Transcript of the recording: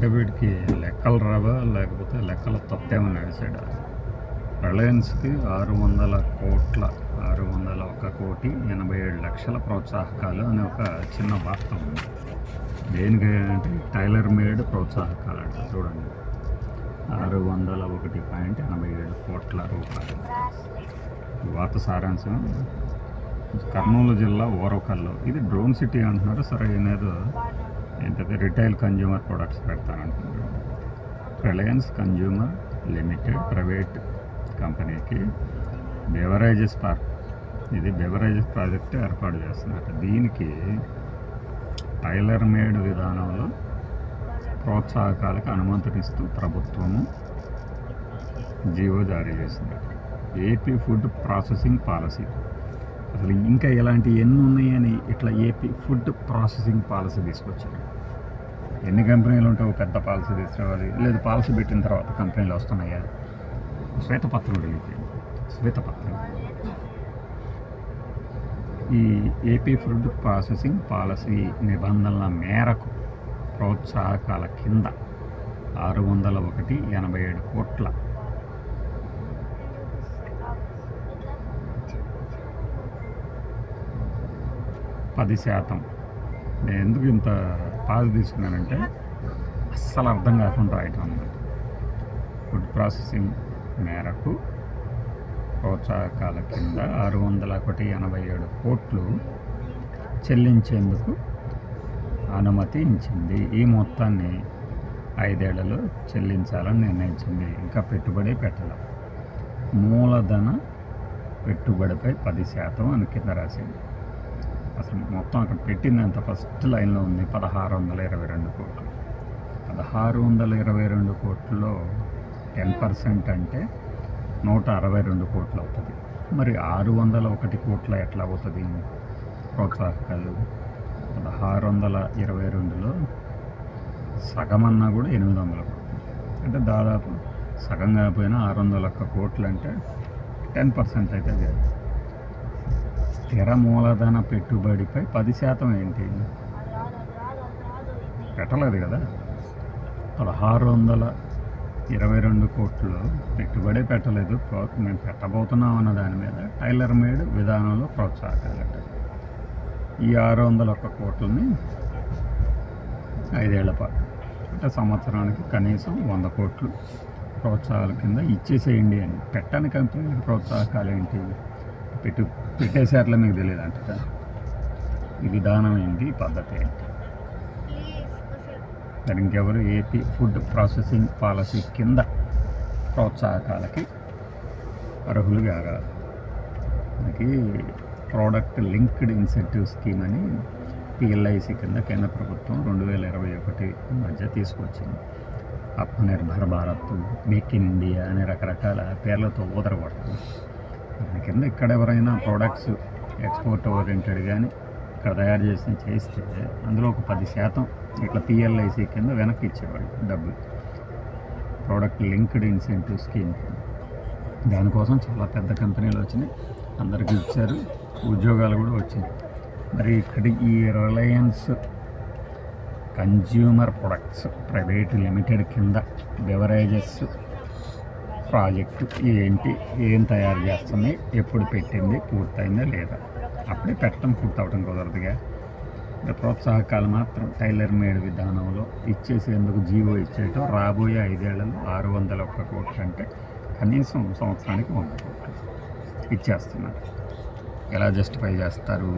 అంటే వీడికి లెక్కలు రావా లేకపోతే లెక్కల తప్పేమో నడిచాడు. రిలయన్స్కి 601,87,00,000 ప్రోత్సాహకాలు అనే ఒక చిన్న వార్త ఉంది. దేనికి అంటే టైలర్ మేడ్ ప్రోత్సాహకాలు అంట. చూడండి, 601.87 కోట్ల రూపాయలు. వార్త సారాంశం: కర్నూలు జిల్లా ఓరవకల్లో ఇది డ్రోన్ సిటీ అంటున్నారు. సరే, ఏదో ఏంటంటే రిటైల్ కన్జ్యూమర్ ప్రొడక్ట్స్ పెడతానంటున్నారు. రిలయన్స్ కన్జ్యూమర్ లిమిటెడ్ ప్రైవేట్ కంపెనీకి బెవరేజెస్ పార్క్, ఇది బెవరేజెస్ ప్రాజెక్టు ఏర్పాటు చేస్తున్నారు. దీనికి టైలర్ మేడ్ విధానంలో ప్రోత్సాహకాలకు అనుమతినిస్తూ ప్రభుత్వము జీవో జారీ చేసింది. ఏపీ ఫుడ్ ప్రాసెసింగ్ పాలసీ, అసలు ఇంకా ఇలాంటి ఎన్ని ఉన్నాయని ఇట్లా ఏపీ ఫుడ్ ప్రాసెసింగ్ పాలసీ తీసుకొచ్చారు. ఎన్ని కంపెనీలు ఉంటే ఒక పెద్ద పాలసీ తీసుకురావాలి, లేదు పాలసీ పెట్టిన తర్వాత కంపెనీలు వస్తున్నాయా? శ్వేతపత్రం రిలీజ్ అయింది. శ్వేతపత్రం ఈ ఏపీ ఫుడ్ ప్రాసెసింగ్ పాలసీ నిబంధనల మేరకు ప్రోత్సాహకాల కింద 601.87 కోట్ల 10%. నేను ఎందుకు ఇంత పాజ్ తీసుకున్నానంటే అస్సలు అర్థం కాకుండా రాయటం అన్నమాట. ఫుడ్ ప్రాసెసింగ్ మేరకు ప్రోత్సాహకాల కింద 601.87 కోట్లు చెల్లించేందుకు అనుమతి ఇచ్చింది. ఈ మొత్తాన్ని 5 ఏళ్లలో చెల్లించాలని నిర్ణయించింది. ఇంకా పెట్టుబడి పెట్టాలి. మూలధన పెట్టుబడిపై 10% అని కింద రాసింది. అసలు మొత్తం అక్కడ పెట్టిందంత ఫస్ట్ లైన్లో ఉంది 1622 కోట్లు. 1622 కోట్లలో 10% అంటే 162 కోట్లు అవుతుంది. మరి 601 కోట్ల ఎట్లా అవుతుంది ప్రోత్సాహకాలు? 1622లో సగమన్నా కూడా 800 కోట్లు, అంటే దాదాపు సగం కాకపోయినా 601 కోట్లు అంటే 10% అయితే కాదు. స్థిర మూలధన పెట్టుబడిపై 10% ఏంటి? పెట్టలేదు కదా. 1622 కోట్లు పెట్టుబడే పెట్టలేదు. మేము పెట్టబోతున్నాం అన్న దాని మీద టైలర్ మేడ్ విధానంలో ప్రోత్సాహకాలట. ఈ 601 కోట్లని 5 ఏళ్ల పాటు, అంటే సంవత్సరానికి కనీసం 100 కోట్లు ప్రోత్సాహాల కింద ఇచ్చేసేయండి అని. పెట్టని కంపెనీలకు ప్రోత్సాహకాలు ఏంటి? పెట్టేసార్లే మీకు తెలియదు అంట. ఈ విధానం ఏంటి, పద్ధతి ఏంటి? మరి ఇంకెవరు ఏపీ ఫుడ్ ప్రాసెసింగ్ పాలసీ కింద ప్రోత్సాహకాలకి అర్హులు కాగాలి. మనకి ప్రోడక్ట్ లింక్డ్ ఇన్సెంటివ్ స్కీమ్ అని పిఎల్ఐసి కింద కేంద్ర ప్రభుత్వం 2021 మధ్య తీసుకొచ్చింది. Atmanirbhar Bharat, make in India అనే రకరకాల పేర్లతో ఊదరగొడుతుంది. దాని కింద ఇక్కడ ఎవరైనా ప్రోడక్ట్స్ ఎక్స్పోర్ట్ ఓరియంటెడ్ కానీ ఇక్కడ తయారు చేస్తే అందులో ఒక 10% ఇట్లా పిఎల్ఐసి కింద వెనక్కి ఇచ్చేవాళ్ళు డబ్బులు. ప్రోడక్ట్ లింక్డ్ ఇన్సెంటివ్ స్కీమ్ కింద. దానికోసం చాలా పెద్ద కంపెనీలు వచ్చినాయి, అందరికీ ఇచ్చారు, ఉద్యోగాలు కూడా వచ్చినాయి. మరి ఇక్కడ ఈ Reliance consumer products private limited కింద బెవరేజెస్ ప్రాజెక్టు ఏంటి, ఏం తయారు చేస్తుంది, ఎప్పుడు పెట్టింది, పూర్తయిందా లేదా? అప్పుడే పెట్టడం పూర్తవడం కుదరదుగా. ప్రోత్సాహకాలు మాత్రం టైలర్ మేడ్ విధానంలో ఇచ్చేసేందుకు జీవో ఇచ్చేయటం. రాబోయే 5 ఏళ్లలో 601 కోట్లు అంటే కనీసం సంవత్సరానికి 100 కోట్లు ఇచ్చేస్తున్నారు. ఎలా జస్టిఫై చేస్తారు?